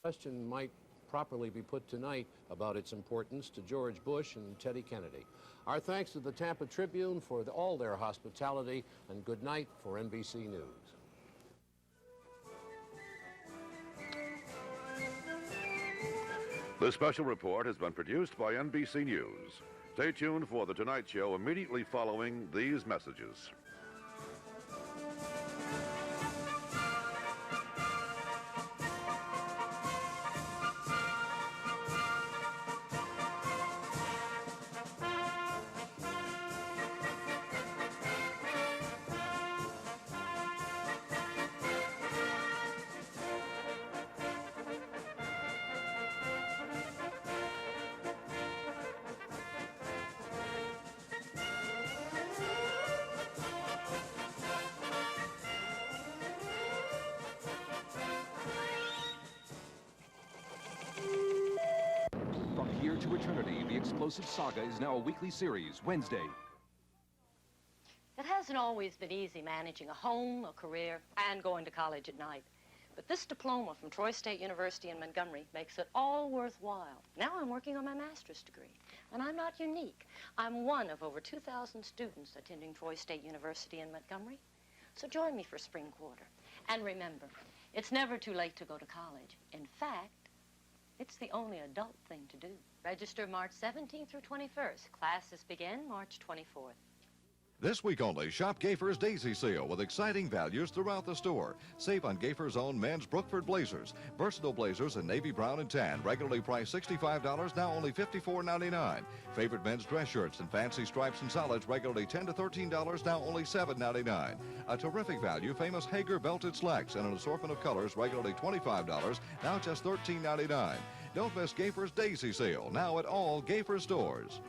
Question might properly be put tonight about its importance to George Bush and Teddy Kennedy. Our thanks to the Tampa Tribune for all their hospitality, and good night for NBC News. This special report has been produced by NBC News. Stay tuned for The Tonight Show immediately following these messages. Here to Eternity, the explosive saga is now a weekly series, Wednesday. It hasn't always been easy managing a home, a career, and going to college at night. But this diploma from Troy State University in Montgomery makes it all worthwhile. Now I'm working on my master's degree, and I'm not unique. I'm one of over 2,000 students attending Troy State University in Montgomery. So join me for spring quarter. And remember, it's never too late to go to college. In fact, it's the only adult thing to do. Register March 17th through 21st. Classes begin March 24th. This week only, shop Gaffer's Daisy Sale with exciting values throughout the store. Save on Gaffer's own men's Brookford blazers. Versatile blazers in navy brown and tan, regularly priced $65, now only $54.99. Favorite men's dress shirts and fancy stripes and solids, regularly $10 to $13, now only $7.99. A terrific value, famous Hager belted slacks in an assortment of colors, regularly $25, now just $13.99. Don't miss Gaffer's Daisy Sale, now at all Gaffer stores.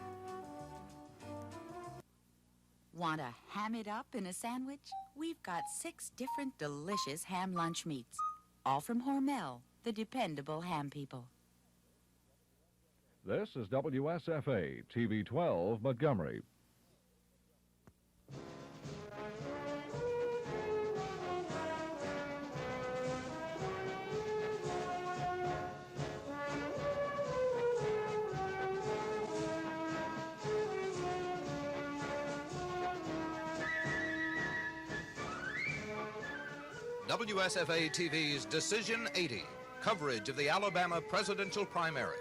Want to ham it up in a sandwich? We've got 6 different delicious ham lunch meats, all from Hormel, the dependable ham people. This is WSFA, TV 12, Montgomery. WSFA TV's Decision 80, coverage of the Alabama presidential primary.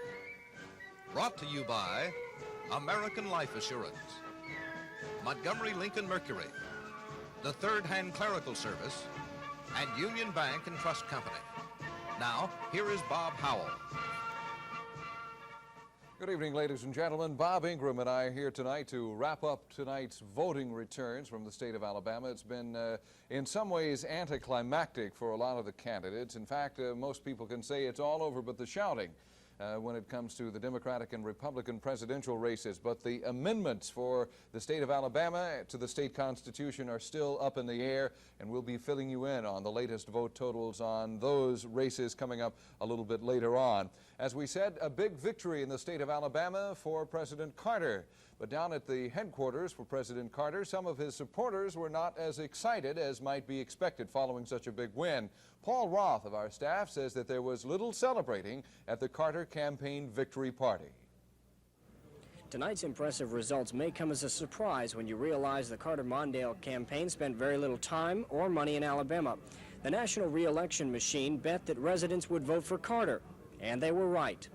Brought to you by American Life Assurance, Montgomery Lincoln Mercury, the Third Hand Clerical Service, and Union Bank and Trust Company. Now, here is Bob Howell. Good evening, ladies and gentlemen. Bob Ingram and I are here tonight to wrap up tonight's voting returns from the state of Alabama. It's been, in some ways, anticlimactic for a lot of the candidates. In fact, most people can say it's all over but the shouting when it comes to the Democratic and Republican presidential races. But the amendments for the state of Alabama to the state constitution are still up in the air, and we'll be filling you in on the latest vote totals on those races coming up a little bit later on. As we said, a big victory in the state of Alabama for President Carter. But down at the headquarters for President Carter, some of his supporters were not as excited as might be expected following such a big win. Paul Roth of our staff says that there was little celebrating at the Carter campaign victory party. Tonight's impressive results may come as a surprise when you realize the Carter-Mondale campaign spent very little time or money in Alabama. The national re-election machine bet that residents would vote for Carter, and they were right.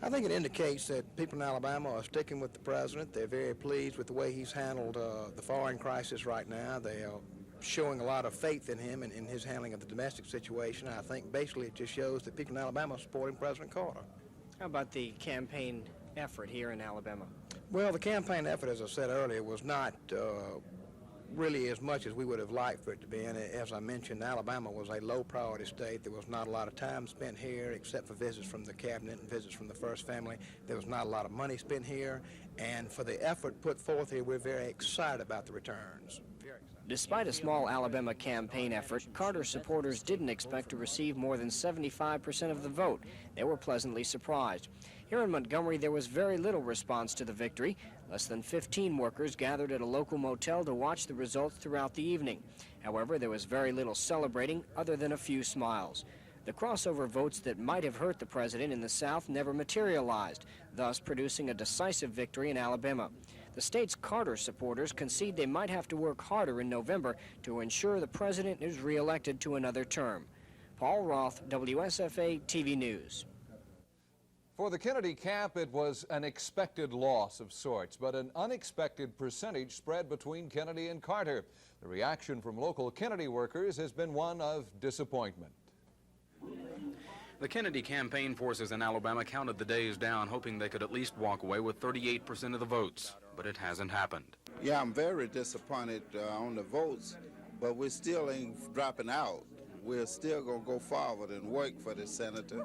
I think it indicates that people in Alabama are sticking with the president. They're very pleased with the way he's handled the foreign crisis right now. They are showing a lot of faith in him and in his handling of the domestic situation. I think basically it just shows that people in Alabama are supporting President Carter. How about the campaign effort here in Alabama? Well, the campaign effort, as I said earlier, was not really as much as we would have liked for it to be. And as I mentioned, Alabama was a low-priority state. There was not a lot of time spent here except for visits from the cabinet and visits from the first family. There was not a lot of money spent here. And for the effort put forth here, we're very excited about the returns. Despite a small Alabama campaign effort, Carter supporters didn't expect to receive more than 75% of the vote. They were pleasantly surprised. Here in Montgomery, there was very little response to the victory. Less than 15 workers gathered at a local motel to watch the results throughout the evening. However, there was very little celebrating other than a few smiles. The crossover votes that might have hurt the president in the South never materialized, thus producing a decisive victory in Alabama. The state's Carter supporters concede they might have to work harder in November to ensure the president is reelected to another term. Paul Roth, WSFA TV News. For the Kennedy camp, it was an expected loss of sorts, but an unexpected percentage spread between Kennedy and Carter. The reaction from local Kennedy workers has been one of disappointment. The Kennedy campaign forces in Alabama counted the days down, hoping they could at least walk away with 38% of the votes, but it hasn't happened. Yeah, I'm very disappointed on the votes, but we still ain't dropping out. We're still going to go forward and work for the senator.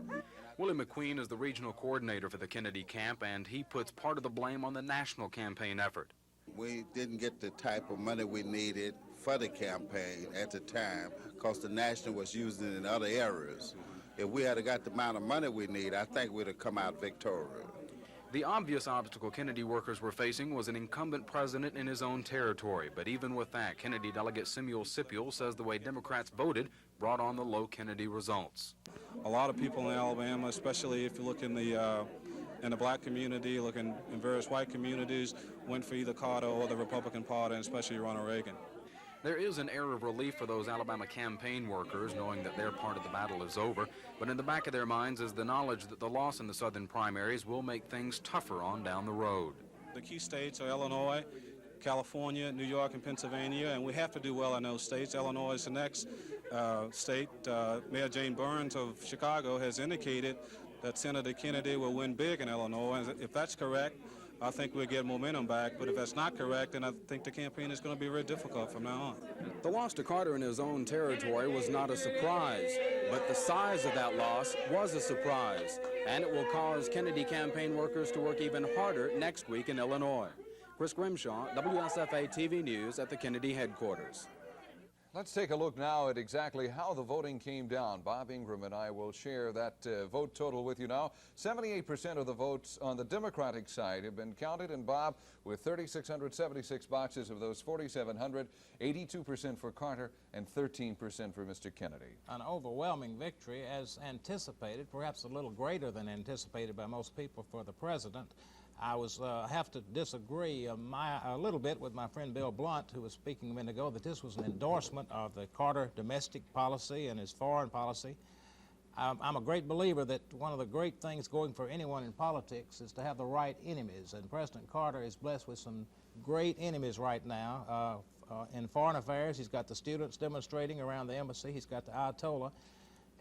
Willie McQueen is the regional coordinator for the Kennedy camp, and he puts part of the blame on the national campaign effort. We didn't get the type of money we needed for the campaign at the time because the national was using it in other areas. If we had got the amount of money we need, I think we'd have come out victorious. The obvious obstacle Kennedy workers were facing was an incumbent president in his own territory. But even with that, Kennedy delegate Samuel Sipiel says the way Democrats voted brought on the low Kennedy results. A lot of people in Alabama, especially if you look in the black community, look in various white communities, went for either Carter or the Republican Party, and especially Ronald Reagan. There is an air of relief for those Alabama campaign workers, knowing that their part of the battle is over, but in the back of their minds is the knowledge that the loss in the southern primaries will make things tougher on down the road. The key states are Illinois, California, New York, and Pennsylvania, and we have to do well in those states. Illinois is the next state. Mayor Jane Burns of Chicago has indicated that Senator Kennedy will win big in Illinois, and if that's correct, I think we'll get momentum back, but if that's not correct, then I think the campaign is going to be very difficult from now on. The loss to Carter in his own territory was not a surprise, but the size of that loss was a surprise, and it will cause Kennedy campaign workers to work even harder next week in Illinois. Chris Grimshaw, WSFA TV News at the Kennedy headquarters. Let's take a look now at exactly how the voting came down. Bob Ingram and I will share that vote total with you now. 78% of the votes on the Democratic side have been counted, and Bob, with 3,676 boxes of those 4,700, 82% for Carter and 13% for Mr. Kennedy. An overwhelming victory, as anticipated, perhaps a little greater than anticipated by most people for the president. I have to disagree a little bit with my friend Bill Blunt, who was speaking a minute ago, that this was an endorsement of the Carter domestic policy and his foreign policy. I'm a great believer that one of the great things going for anyone in politics is to have the right enemies, and President Carter is blessed with some great enemies right now. In foreign affairs, he's got the students demonstrating around the embassy, he's got the Ayatollah,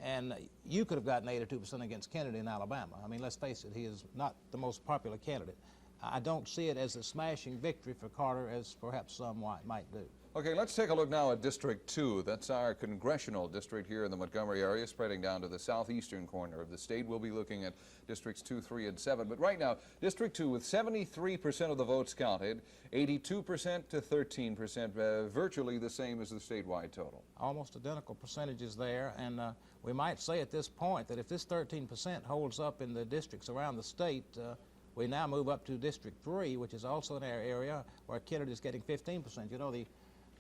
and you could have gotten 82% against Kennedy in Alabama. I mean, let's face it, he is not the most popular candidate. I don't see it as a smashing victory for Carter as perhaps some might do. Okay, let's take a look now at District 2. That's our congressional district here in the Montgomery area, spreading down to the southeastern corner of the state. We'll be looking at Districts 2, 3, and 7. But right now, District 2, with 73% of the votes counted, 82% to 13%, virtually the same as the statewide total. Almost identical percentages there, and we might say at this point that if this 13% holds up in the districts around the state, we now move up to District 3, which is also an area where Kennedy is getting 15%. You know,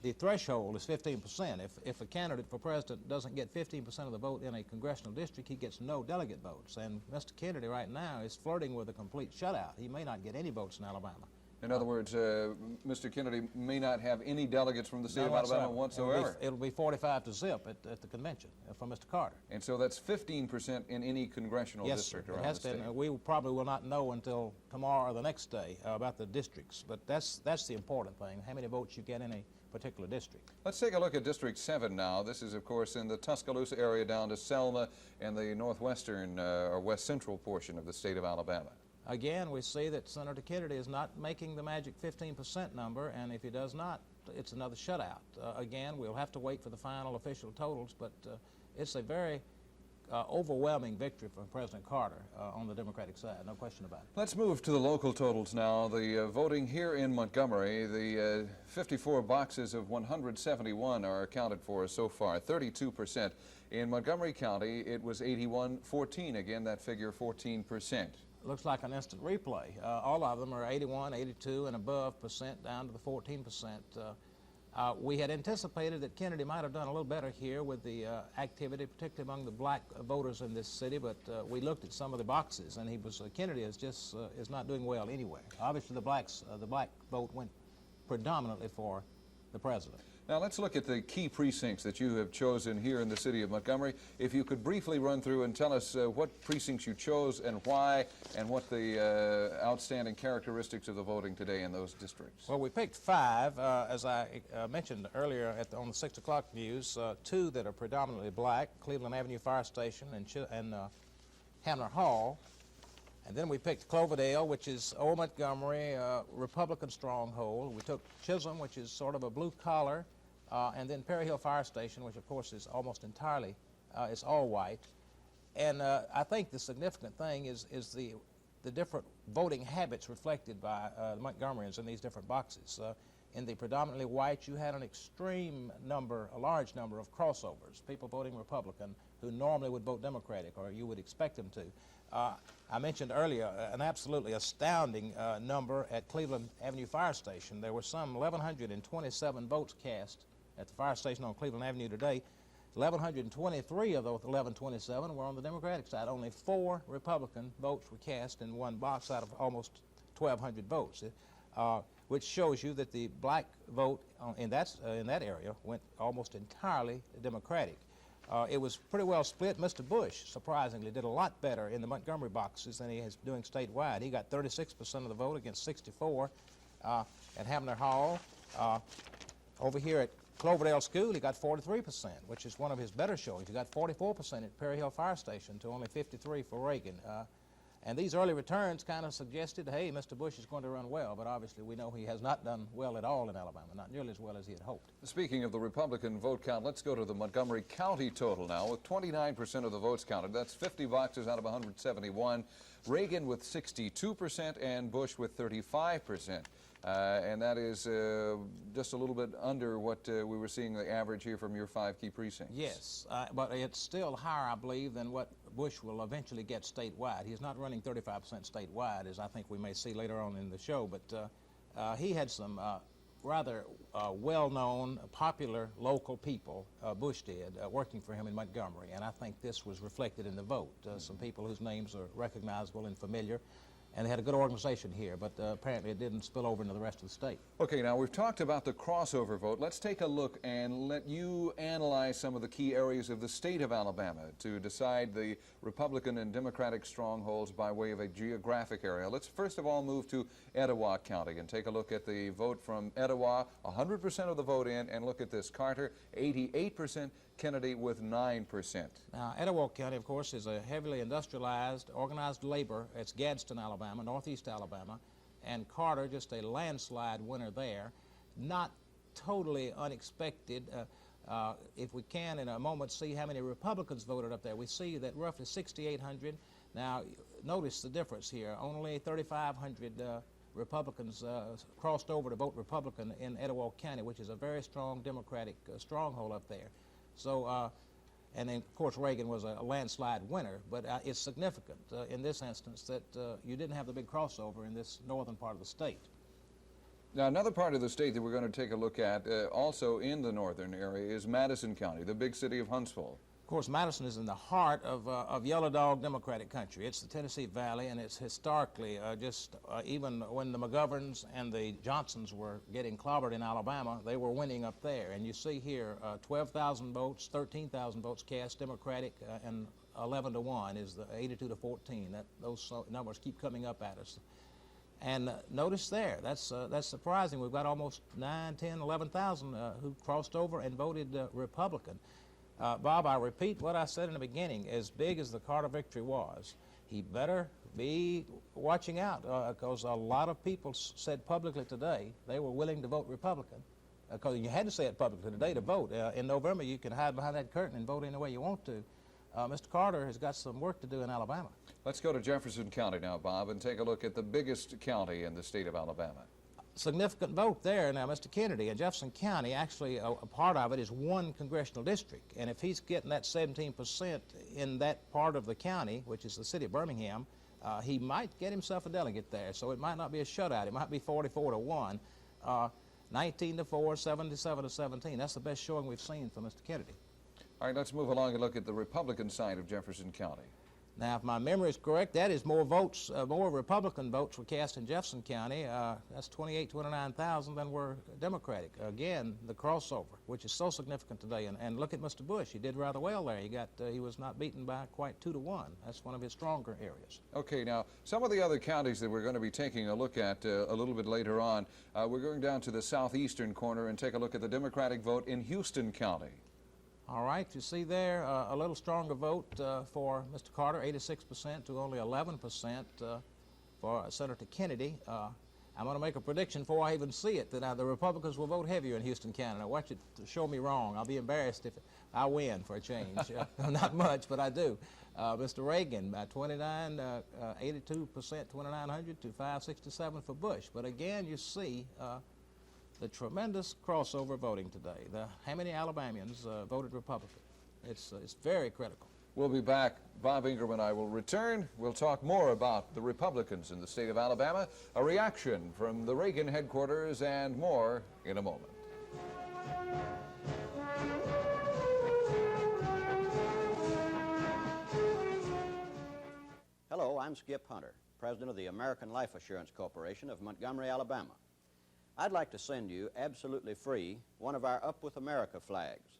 the threshold is 15%. If a candidate for president doesn't get 15% of the vote in a congressional district, he gets no delegate votes. And Mr. Kennedy right now is flirting with a complete shutout. He may not get any votes in Alabama. In other words, Mr. Kennedy may not have any delegates from the state of Alabama whatsoever. It'll be 45 to zip at the convention for Mr. Carter. And so that's 15% in any congressional district around the state. We probably will not know until tomorrow or the next day about the districts, but that's the important thing, how many votes you get in a particular district. Let's take a look at District 7 now. This is, of course, in the Tuscaloosa area down to Selma and the northwestern or west central portion of the state of Alabama. Again, we see that Senator Kennedy is not making the magic 15% number, and if he does not, it's another shutout. Again, we'll have to wait for the final official totals, but it's a very overwhelming victory for President Carter on the Democratic side, no question about it. Let's move to the local totals now. The voting here in Montgomery, the 54 boxes of 171 are accounted for so far, 32%. In Montgomery County, it was 81-14, again, that figure 14%. Looks like an instant replay. All of them are 81, 82, and above percent, down to the 14%. We had anticipated that Kennedy might have done a little better here with the activity, particularly among the black voters in this city, but we looked at some of the boxes, and Kennedy is not doing well anyway. Obviously, the black vote went predominantly for the president. Now let's look at the key precincts that you have chosen here in the city of Montgomery. If you could briefly run through and tell us what precincts you chose and why, and what the outstanding characteristics of the voting today in those districts. Well, we picked 5, as I mentioned earlier on the 6 o'clock news, 2 that are predominantly black, Cleveland Avenue Fire Station and Hamner Hall. And then we picked Cloverdale, which is Old Montgomery, Republican stronghold. We took Chisholm, which is sort of a blue-collar, and then Perry Hill Fire Station, which of course is almost entirely, it's all white. And I think the significant thing is the different voting habits reflected by the Montgomeryans in these different boxes. In the predominantly white, you had a large number of crossovers, people voting Republican who normally would vote Democratic, or you would expect them to. I mentioned earlier an absolutely astounding number at Cleveland Avenue Fire Station. There were some 1,127 votes cast at the fire station on Cleveland Avenue today. 1,123 of those 1,127 were on the Democratic side. Only 4 Republican votes were cast in one box out of almost 1,200 votes, which shows you that the black vote in that area went almost entirely Democratic. It was pretty well split. Mr. Bush, surprisingly, did a lot better in the Montgomery boxes than he is doing statewide. He got 36% of the vote against 64 at Hamner Hall. Over here at Cloverdale School, he got 43%, which is one of his better showings. He got 44% at Perry Hill Fire Station to only 53 for Reagan. And these early returns kind of suggested, hey, Mr. Bush is going to run well, but obviously we know he has not done well at all in Alabama, not nearly as well as he had hoped. Speaking of the Republican vote count, let's go to the Montgomery County total now. With 29% of the votes counted, that's 50 boxes out of 171. Reagan with 62% and Bush with 35%. And that is just a little bit under what we were seeing the average here from your 5 key precincts. Yes, but it's still higher, I believe, than what Bush will eventually get statewide. He's not running 35% statewide, as I think we may see later on in the show, but he had some rather well-known, popular local people, Bush did, working for him in Montgomery, and I think this was reflected in the vote. Some people whose names are recognizable and familiar. And they had a good organization here, but apparently it didn't spill over into the rest of the state. Okay, now we've talked about the crossover vote. Let's take a look and let you analyze some of the key areas of the state of Alabama to decide the Republican and Democratic strongholds by way of a geographic area. Let's first of all move to Etowah County and take a look at the vote from Etowah. 100% of the vote in, and look at this. Carter, 88%. Kennedy with 9%. Now, Etowah County, of course, is a heavily industrialized, organized labor. It's Gadsden, Alabama, northeast Alabama, and Carter, just a landslide winner there. Not totally unexpected. If we can, in a moment, see how many Republicans voted up there. We see that roughly 6,800. Now, notice the difference here. Only 3,500 Republicans crossed over to vote Republican in Etowah County, which is a very strong Democratic stronghold up there. So, and then, of course, Reagan was a landslide winner, but it's significant in this instance that you didn't have the big crossover in this northern part of the state. Now, another part of the state that we're going to take a look at, also in the northern area, is Madison County, the big city of Huntsville. Of course, Madison is in the heart of Yellow Dog Democratic country. It's the Tennessee Valley, and it's historically even when the McGoverns and the Johnsons were getting clobbered in Alabama, they were winning up there. And you see here 12,000 votes, 13,000 votes cast Democratic, and 11-1 is the 82-14. Those numbers keep coming up at us. And notice there, that's surprising. We've got almost 9, 10, 11,000 who crossed over and voted Republican. Bob, I repeat what I said in the beginning. As big as the Carter victory was, he better be watching out because a lot of people said publicly today they were willing to vote Republican. Because you had to say it publicly today to vote. In November, you can hide behind that curtain and vote any way you want to. Mr. Carter has got some work to do in Alabama. Let's go to Jefferson County now, Bob, and take a look at the biggest county in the state of Alabama. Significant vote there. Now, Mr. Kennedy, in Jefferson County, actually a part of it is one congressional district. And if he's getting that 17% in that part of the county, which is the city of Birmingham, he might get himself a delegate there. So it might not be a shutout. It might be 44-1. 19-4, 77-17. That's the best showing we've seen for Mr. Kennedy. All right, let's move along and look at the Republican side of Jefferson County. Now, if my memory is correct, that is more votes, more Republican votes were cast in Jefferson County. That's 29,000 than were Democratic. Again, the crossover, which is so significant today. And look at Mr. Bush. He did rather well there. He was not beaten by quite 2-1. That's one of his stronger areas. Okay, now, some of the other counties that we're going to be taking a look at a little bit later on, we're going down to the southeastern corner and take a look at the Democratic vote in Houston County. All right, you see there a little stronger vote for Mr. Carter, 86% to only 11% for Senator Kennedy. I'm going to make a prediction before I even see it that the Republicans will vote heavier in Houston County. Now watch it show me wrong. I'll be embarrassed if I win for a change. Not much, but I do. Mr. Reagan, 82%, 2,900 to 567 for Bush. But again, you see the tremendous crossover voting today. How many Alabamians voted Republican? It's very critical. We'll be back. Bob Ingram and I will return. We'll talk more about the Republicans in the state of Alabama, a reaction from the Reagan headquarters, and more in a moment. Hello, I'm Skip Hunter, president of the American Life Assurance Corporation of Montgomery, Alabama. I'd like to send you, absolutely free, one of our Up With America flags.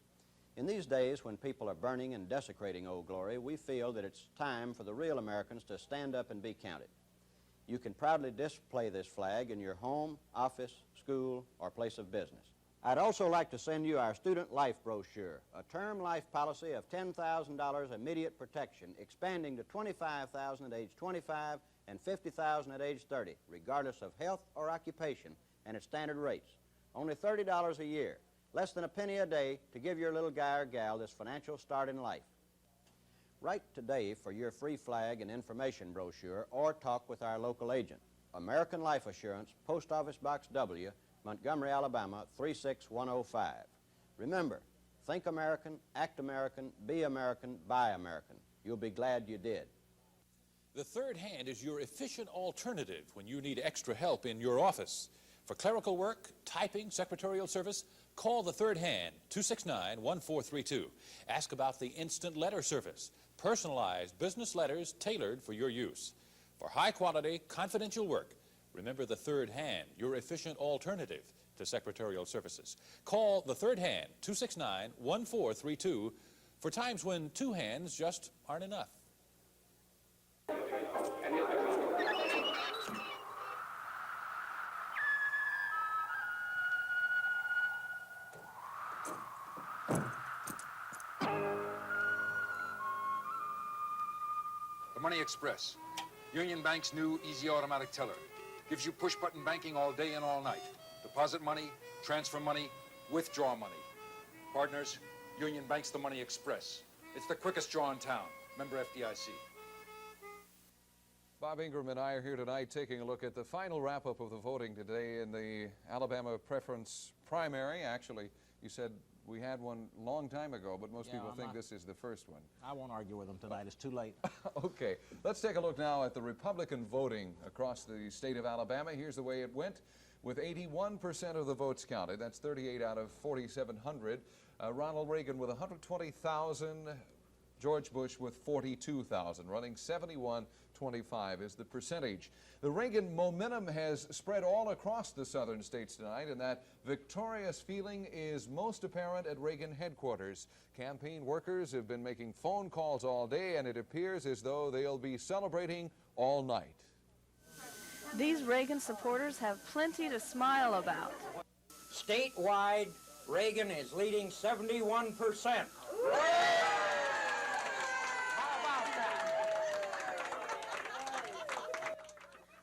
In these days when people are burning and desecrating Old Glory, we feel that it's time for the real Americans to stand up and be counted. You can proudly display this flag in your home, office, school, or place of business. I'd also like to send you our Student Life brochure, a term life policy of $10,000 immediate protection, expanding to $25,000 at age 25 and $50,000 at age 30, regardless of health or occupation, and at standard rates. Only $30 a year, less than a penny a day to give your little guy or gal this financial start in life. Write today for your free flag and information brochure or talk with our local agent. American Life Assurance, Post Office Box W, Montgomery, Alabama, 36105. Remember, think American, act American, be American, buy American. You'll be glad you did. The Third Hand is your efficient alternative when you need extra help in your office. For clerical work, typing, secretarial service, call the Third Hand, 269-1432. Ask about the instant letter service, personalized business letters tailored for your use. For high-quality, confidential work, remember the Third Hand, your efficient alternative to secretarial services. Call the Third Hand, 269-1432, for times when two hands just aren't enough. Money Express, Union Bank's new easy automatic teller. Gives you push-button banking all day and all night. Deposit money, transfer money, withdraw money. Partners, Union Bank's the Money Express. It's the quickest draw in town. Member FDIC. Bob Ingram and I are here tonight taking a look at the final wrap-up of the voting today in the Alabama preference primary. Actually, you said we had one a long time ago, but most people think this is the first one. I won't argue with them tonight. It's too late. Okay. Let's take a look now at the Republican voting across the state of Alabama. Here's the way it went. With 81% of the votes counted, that's 38 out of 4,700. Ronald Reagan with 120,000. George Bush with 42,000, running 71-25 is the percentage. The Reagan momentum has spread all across the southern states tonight, and that victorious feeling is most apparent at Reagan headquarters. Campaign workers have been making phone calls all day, and it appears as though they'll be celebrating all night. These Reagan supporters have plenty to smile about. Statewide, Reagan is leading 71%.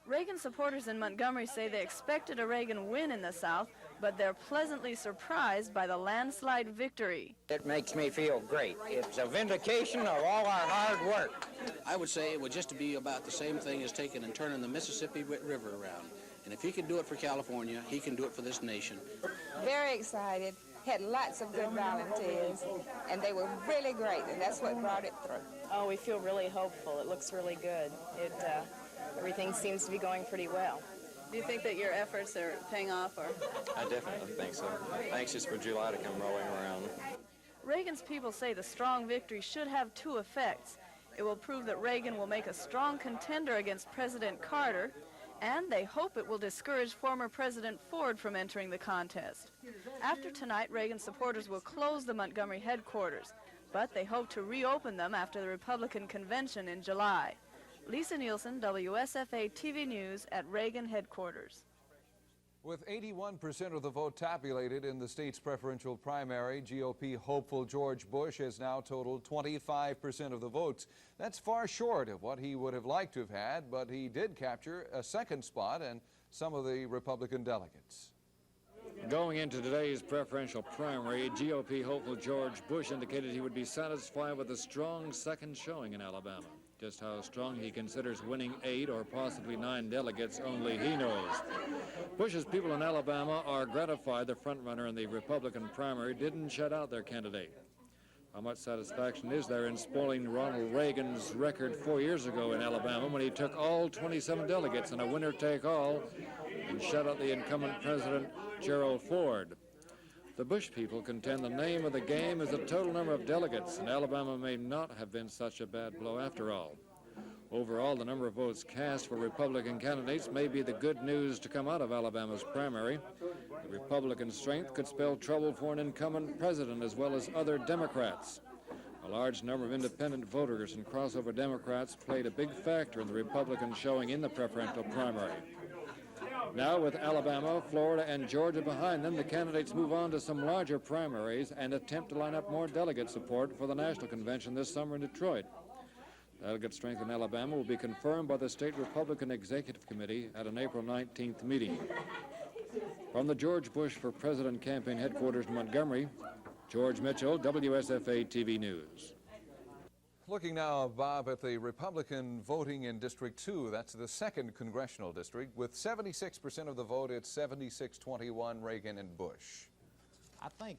Reagan supporters in Montgomery say they expected a Reagan win in the South, but they're pleasantly surprised by the landslide victory. It makes me feel great. It's a vindication of all our hard work. I would say it would just be about the same thing as taking and turning the Mississippi River around. And if he can do it for California, he can do it for this nation. Very excited. Had lots of good volunteers, and they were really great, and that's what brought it through. Oh, we feel really hopeful. It looks really good. Everything seems to be going pretty well. Do you think that your efforts are paying off? Or? I definitely think so. Anxious for July to come rolling around. Reagan's people say the strong victory should have two effects. It will prove that Reagan will make a strong contender against President Carter, and they hope it will discourage former President Ford from entering the contest. After tonight, Reagan supporters will close the Montgomery headquarters, but they hope to reopen them after the Republican convention in July. Lisa Nielsen, WSFA TV News at Reagan headquarters. With 81% of the vote tabulated in the state's preferential primary, GOP hopeful George Bush has now totaled 25% of the votes. That's far short of what he would have liked to have had, but he did capture a second spot and some of the Republican delegates. Going into today's preferential primary, GOP hopeful George Bush indicated he would be satisfied with a strong second showing in Alabama. Just how strong he considers winning 8 or possibly 9 delegates, only he knows. Bush's people in Alabama are gratified the frontrunner in the Republican primary didn't shut out their candidate. How much satisfaction is there in spoiling Ronald Reagan's record 4 years ago in Alabama when he took all 27 delegates in a winner-take-all and shut out the incumbent President Gerald Ford? The Bush people contend the name of the game is the total number of delegates, and Alabama may not have been such a bad blow after all. Overall, the number of votes cast for Republican candidates may be the good news to come out of Alabama's primary. The Republican strength could spell trouble for an incumbent president as well as other Democrats. A large number of independent voters and crossover Democrats played a big factor in the Republican showing in the preferential primary. Now, with Alabama, Florida, and Georgia behind them, the candidates move on to some larger primaries and attempt to line up more delegate support for the national convention this summer in Detroit. Delegate strength in Alabama will be confirmed by the state Republican Executive Committee at an April 19th meeting. From the George Bush for President campaign headquarters in Montgomery, George Mitchell, WSFA TV News. Looking now, Bob, at the Republican voting in District 2, that's the 2nd congressional district. With 76% of the vote, it's 76-21 Reagan and Bush. I think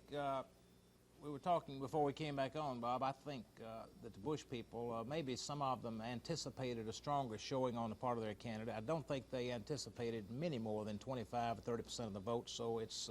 we were talking before we came back on, Bob. I think that the Bush people, maybe some of them anticipated a stronger showing on the part of their candidate. I don't think they anticipated many more than 25 or 30% of the vote, so it's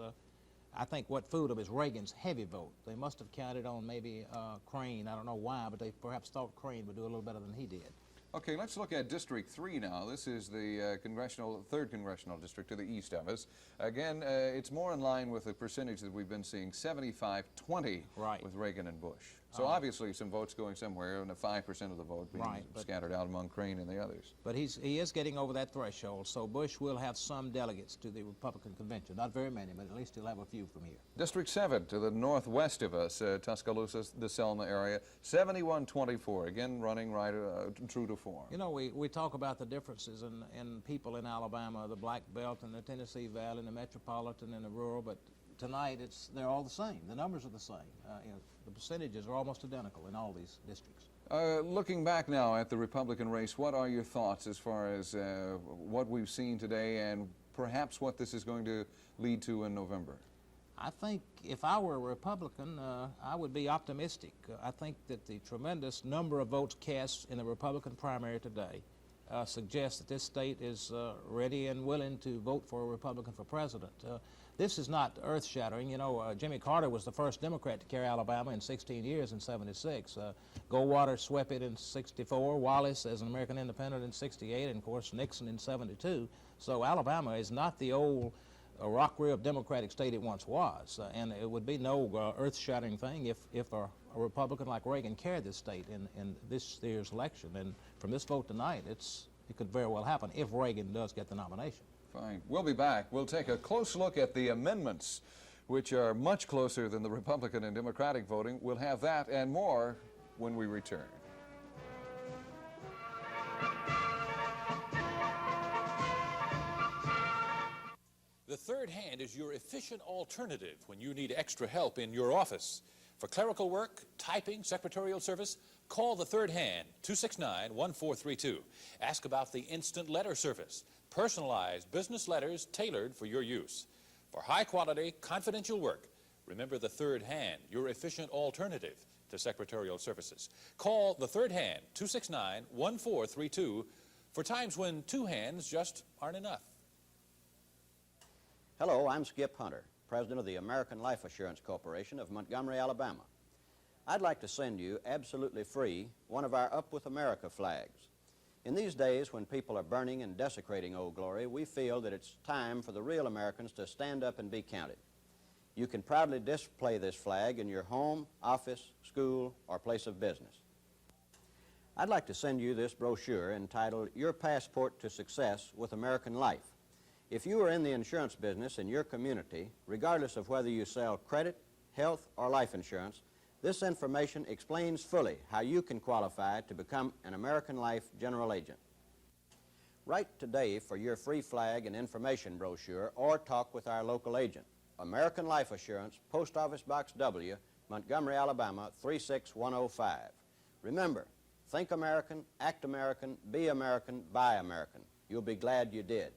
I think what fooled them is Reagan's heavy vote. They must have counted on maybe Crane. I don't know why, but they perhaps thought Crane would do a little better than he did. Okay, let's look at District 3 now. This is the 3rd congressional district to the east of us. Again, it's more in line with the percentage that we've been seeing, 75-20 with Reagan and Bush. So obviously some votes going somewhere, and 5% of the vote being scattered out among Crane and the others. But he is getting over that threshold, so Bush will have some delegates to the Republican convention. Not very many, but at least he'll have a few from here. District 7 to the northwest of us, Tuscaloosa, the Selma area, 71-24, again running right true to form. You know, we talk about the differences in people in Alabama, the Black Belt and the Tennessee Valley and the metropolitan and the rural, but tonight they're all the same. The numbers are the same. You know, the percentages are almost identical in all these districts. Looking back now at the Republican race, what are your thoughts as far as what we've seen today and perhaps what this is going to lead to in November? I think if I were a Republican, I would be optimistic. I think that the tremendous number of votes cast in the Republican primary today suggests that this state is ready and willing to vote for a Republican for president. This is not earth-shattering. You know, Jimmy Carter was the first Democrat to carry Alabama in 16 years in 76. Goldwater swept it in 64, Wallace as an American independent in 68, and of course Nixon in 72. So Alabama is not the old rock rib Democratic state it once was, and it would be no earth-shattering thing if a Republican like Reagan carried this state in this year's election. And from this vote tonight, it could very well happen if Reagan does get the nomination. Fine. We'll be back. We'll take a close look at the amendments, which are much closer than the Republican and Democratic voting. We'll have that and more when we return. The Third Hand is your efficient alternative when you need extra help in your office. For clerical work, typing, secretarial service, call the Third Hand, 269-1432. Ask about the instant letter service, personalized business letters tailored for your use. For high-quality, confidential work, remember the Third Hand, your efficient alternative to secretarial services. Call the Third Hand, 269-1432, for times when two hands just aren't enough. Hello, I'm Skip Hunter, president of the American Life Assurance Corporation of Montgomery, Alabama. I'd like to send you, absolutely free, one of our Up With America flags. In these days when people are burning and desecrating Old Glory, we feel that it's time for the real Americans to stand up and be counted. You can proudly display this flag in your home, office, school, or place of business. I'd like to send you this brochure entitled Your Passport to Success with American Life. If you are in the insurance business in your community, regardless of whether you sell credit, health, or life insurance, this information explains fully how you can qualify to become an American Life General Agent. Write today for your free flag and information brochure or talk with our local agent. American Life Assurance, Post Office Box W, Montgomery, Alabama, 36105. Remember, think American, act American, be American, buy American. You'll be glad you did.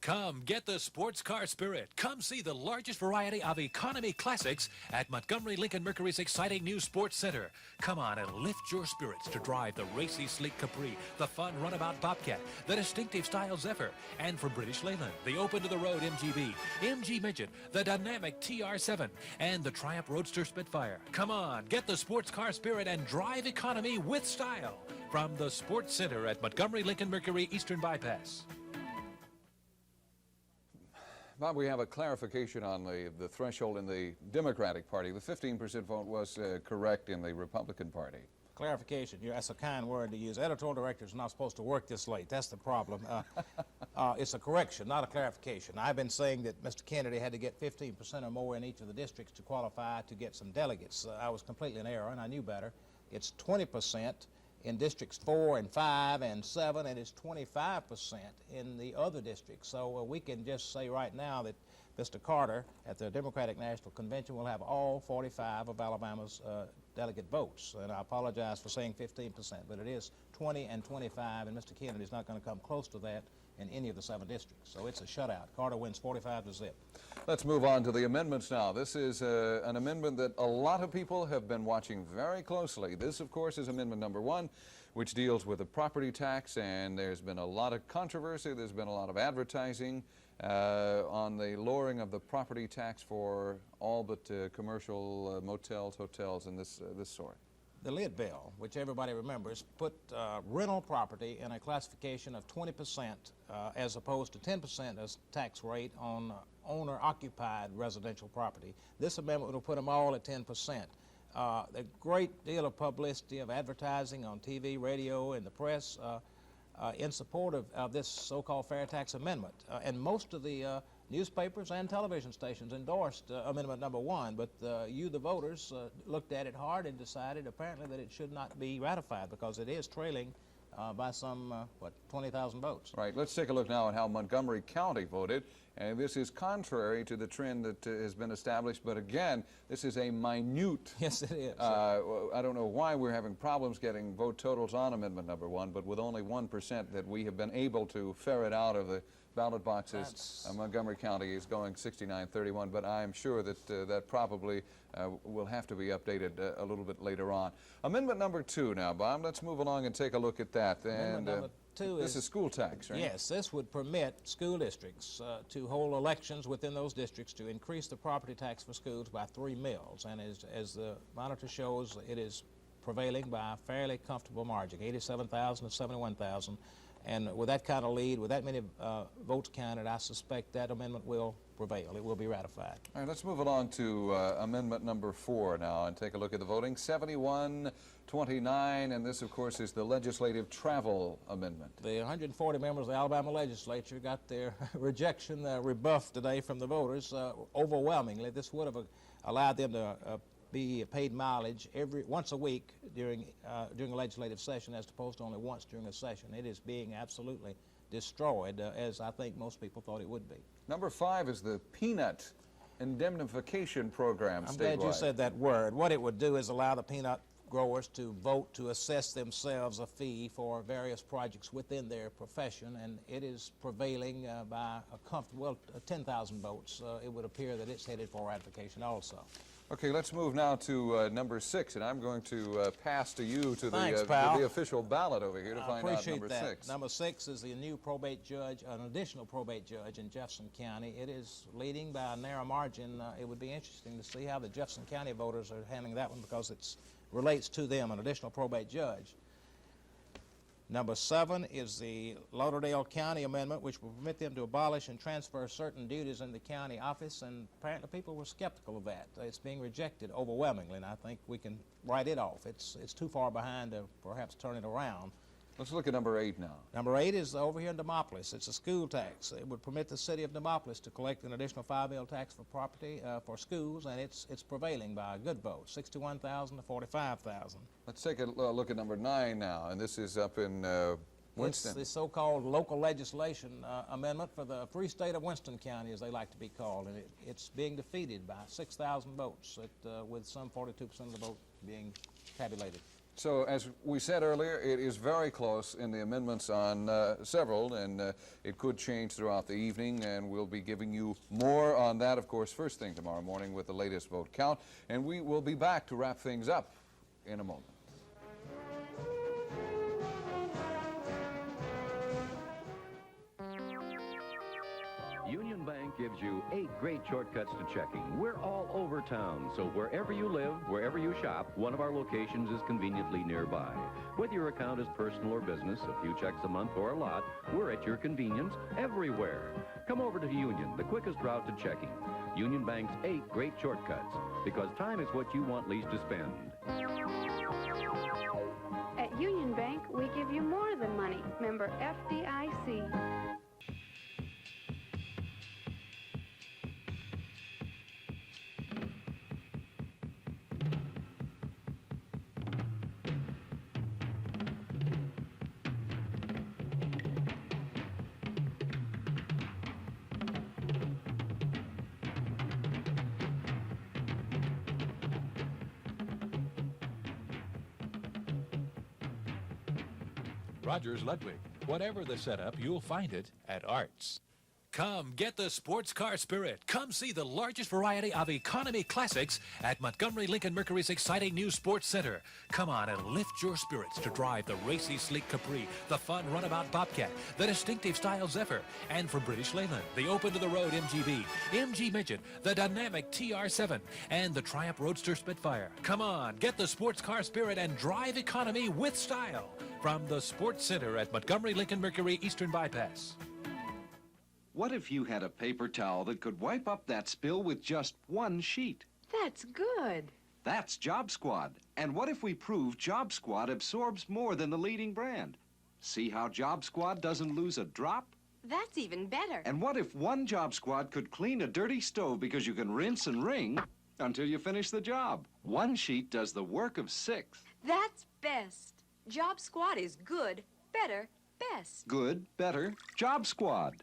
Come get the sports car spirit. Come see the largest variety of economy classics at Montgomery Lincoln Mercury's exciting new sports center. Come on and lift your spirits to drive the racy, sleek Capri, the fun runabout Bobcat, the distinctive style Zephyr, and from British Leyland, the open-to-the-road MGB, MG Midget, the dynamic TR7, and the Triumph Roadster Spitfire. Come on, get the sports car spirit and drive economy with style from the sports center at Montgomery Lincoln Mercury Eastern Bypass. Bob, we have a clarification on the threshold in the Democratic Party. The 15% vote was correct in the Republican Party. Clarification, that's a kind word to use. Editorial directors are not supposed to work this late. That's the problem. It's a correction, not a clarification. I've been saying that Mr. Kennedy had to get 15% or more in each of the districts to qualify to get some delegates. I was completely in error, and I knew better. It's 20% in districts 4 and 5 and 7, and it's 25% in the other districts. So we can just say right now that Mr. Carter at the Democratic National Convention will have all 45 of Alabama's delegate votes. And I apologize for saying 15%, but it is 20 and 25, and Mr. Kennedy's not going to come close to that in any of the 7 districts. So it's a shutout. Carter wins 45 to zip. Let's move on to the amendments now. This is an amendment that a lot of people have been watching very closely. This, of course, is Amendment Number 1, which deals with the property tax, and there's been a lot of controversy. There's been a lot of advertising on the lowering of the property tax for all but commercial motels, hotels, and this sort. The lid bill, which everybody remembers, put rental property in a classification of 20% as opposed to 10% as tax rate on owner-occupied residential property. This amendment will put them all at 10%. A great deal of publicity, of advertising on TV, radio, and the press in support of this so-called fair tax amendment. And most of the newspapers and television stations endorsed Amendment Number 1, but you, the voters, looked at it hard and decided apparently that it should not be ratified because it is trailing by some, 20,000 votes. Right. Let's take a look now at how Montgomery County voted. And this is contrary to the trend that has been established, but again, this is a minute. Yes, it is. I don't know why we're having problems getting vote totals on Amendment Number 1, but with only 1% that we have been able to ferret out of the ballot boxes, Montgomery County is going 69-31, but I'm sure that that probably will have to be updated a little bit later on. Amendment Number 2 now, Bob. Let's move along and take a look at that. Amendment number 2 this is school tax, right? Yes, this would permit school districts to hold elections within those districts to increase the property tax for schools by 3 mills. And as the monitor shows, it is prevailing by a fairly comfortable margin, 87,000 to 71,000. And with that kind of lead, with that many votes counted, I suspect that amendment will prevail. It will be ratified. All right, let's move along to Amendment Number 4 now and take a look at the voting. 71-29, and this, of course, is the Legislative Travel Amendment. The 140 members of the Alabama legislature got their rejection rebuffed today from the voters overwhelmingly. This would have allowed them to be paid mileage once a week during a legislative session as opposed to only once during a session. It is being absolutely destroyed, as I think most people thought it would be. Number 5 is the peanut indemnification program statewide. I'm glad you said that word. What it would do is allow the peanut growers to vote to assess themselves a fee for various projects within their profession, and it is prevailing by a comfortable 10,000 votes. It would appear that it's headed for ratification also. Okay, let's move now to number 6, and I'm going to pass to you to Thanks, the pal. official ballot over here to I find out appreciate number that. 6. Number 6 is the new probate judge, an additional probate judge in Jefferson County. It is leading by a narrow margin. It would be interesting to see how the Jefferson County voters are handling that one because it relates to them, an additional probate judge. Number 7 is the Lauderdale County amendment, which will permit them to abolish and transfer certain duties in the county office, and apparently people were skeptical of that. It's being rejected overwhelmingly, and I think we can write it off. It's too far behind to perhaps turn it around. Let's look at number 8 now. Number 8 is over here in Demopolis. It's a school tax. It would permit the city of Demopolis to collect an additional 5-bill tax for property for schools, and it's prevailing by a good vote, 61,000 to 45,000. Let's take a look at number 9 now, and this is up in Winston. It's the so-called local legislation amendment for the Free State of Winston County, as they like to be called, and it's being defeated by 6,000 votes, with some 42% of the vote being tabulated. So, as we said earlier, it is very close in the amendments on several, and it could change throughout the evening, and we'll be giving you more on that, of course, first thing tomorrow morning with the latest vote count, and we will be back to wrap things up in a moment. Union Bank gives you 8 great shortcuts to checking. We're all over town, so wherever you live, wherever you shop, one of our locations is conveniently nearby. Whether your account is personal or business, a few checks a month or a lot, we're at your convenience everywhere. Come over to Union, the quickest route to checking. Union Bank's 8 great shortcuts, because time is what you want least to spend. At Union Bank, we give you more than money. Member FDIC. Rogers Ludwig. Whatever the setup, you'll find it at Arts. Come get the sports car spirit. Come see the largest variety of economy classics at Montgomery Lincoln Mercury's exciting new sports center. Come on and lift your spirits to drive the racy, sleek Capri, the fun runabout Bobcat, the distinctive style Zephyr, and from British Leyland, the open-to-the-road MGB, MG Midget, the dynamic TR7, and the Triumph Roadster Spitfire. Come on, get the sports car spirit and drive economy with style from the sports center at Montgomery Lincoln Mercury Eastern Bypass. What if you had a paper towel that could wipe up that spill with just one sheet? That's good. That's Job Squad. And what if we prove Job Squad absorbs more than the leading brand? See how Job Squad doesn't lose a drop? That's even better. And what if one Job Squad could clean a dirty stove because you can rinse and wring until you finish the job? One sheet does the work of 6. That's best. Job Squad is good, better, best. Good, better, Job Squad.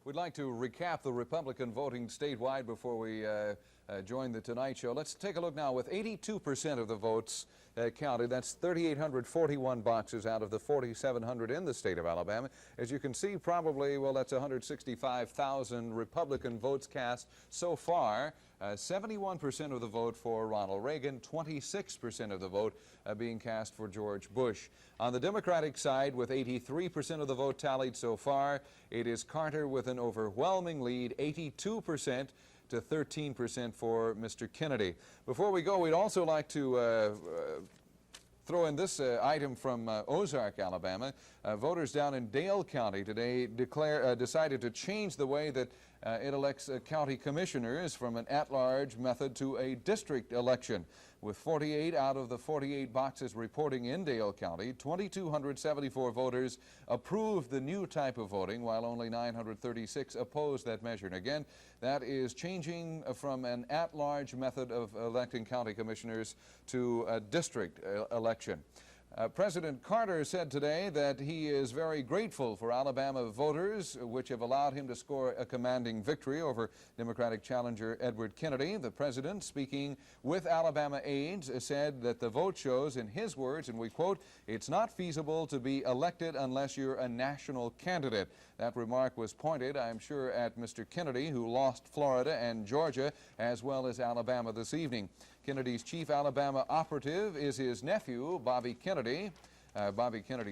We'd like to recap the Republican voting statewide before we join the Tonight Show. Let's take a look now with 82% of the votes counted. That's 3,841 boxes out of the 4,700 in the state of Alabama. As you can see, probably, well, that's 165,000 Republican votes cast so far. 71% of the vote for Ronald Reagan, 26% of the vote being cast for George Bush. On the Democratic side, with 83% of the vote tallied so far, it is Carter with an overwhelming lead, 82% to 13% for Mr. Kennedy. Before we go, we'd also like to throw in this item from Ozark, Alabama. Voters down in Dale County today decided to change the way that it elects county commissioners from an at-large method to a district election. With 48 out of the 48 boxes reporting in Dale County, 2,274 voters approved the new type of voting, while only 936 opposed that measure. And again, that is changing from an at-large method of electing county commissioners to a district election. President Carter said today that he is very grateful for Alabama voters, which have allowed him to score a commanding victory over Democratic challenger Edward Kennedy. The president, speaking with Alabama aides, said that the vote shows, in his words, and we quote, "It's not feasible to be elected unless you're a national candidate." That remark was pointed, I'm sure, at Mr. Kennedy, who lost Florida and Georgia, as well as Alabama this evening. Kennedy's chief Alabama operative is his nephew, Bobby Kennedy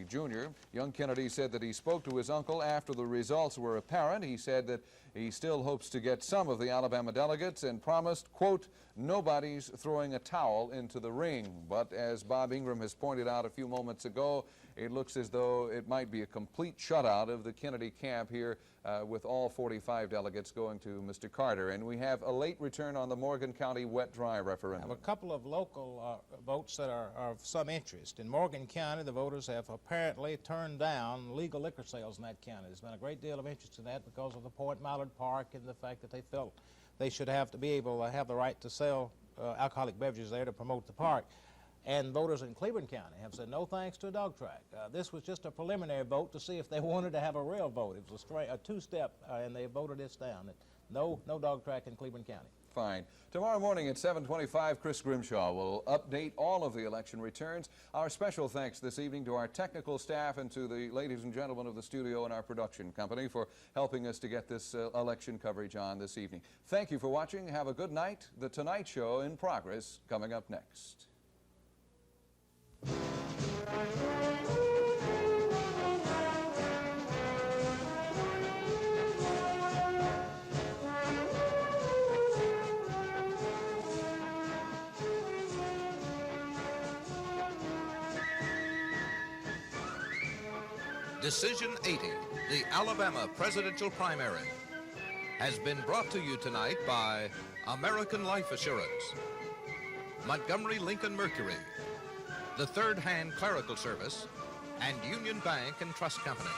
Jr. Young Kennedy said that he spoke to his uncle after the results were apparent. He said that he still hopes to get some of the Alabama delegates and promised, quote, "Nobody's throwing a towel into the ring." But as Bob Ingram has pointed out a few moments ago, it looks as though it might be a complete shutout of the Kennedy camp here with all 45 delegates going to Mr. Carter. And we have a late return on the Morgan County wet-dry referendum. I have a couple of local votes that are of some interest. In Morgan County, the voters have apparently turned down legal liquor sales in that county. There's been a great deal of interest in that because of the Point Mallard Park and the fact that they felt they should have to be able to have the right to sell alcoholic beverages there to promote the park. And voters in Cleveland County have said no thanks to a dog track. This was just a preliminary vote to see if they wanted to have a real vote. It was a two-step, and they voted this down. No dog track in Cleveland County. Fine. Tomorrow morning at 7:25, Chris Grimshaw will update all of the election returns. Our special thanks this evening to our technical staff and to the ladies and gentlemen of the studio and our production company for helping us to get this election coverage on this evening. Thank you for watching. Have a good night. The Tonight Show in progress coming up next. Decision 80, the Alabama presidential primary, has been brought to you tonight by American Life Assurance, Montgomery Lincoln Mercury, the Third Hand Clerical Service, and Union Bank and Trust Company.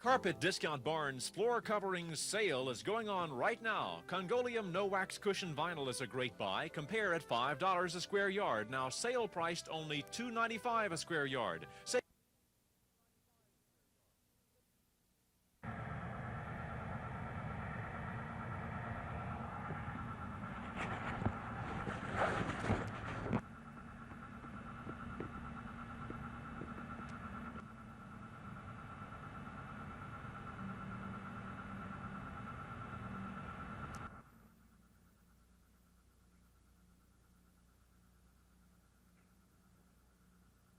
Carpet Discount Barn's floor coverings sale is going on right now. Congolium no wax cushion vinyl is a great buy. Compare at $5 a square yard. Now sale priced only $2.95 a square yard.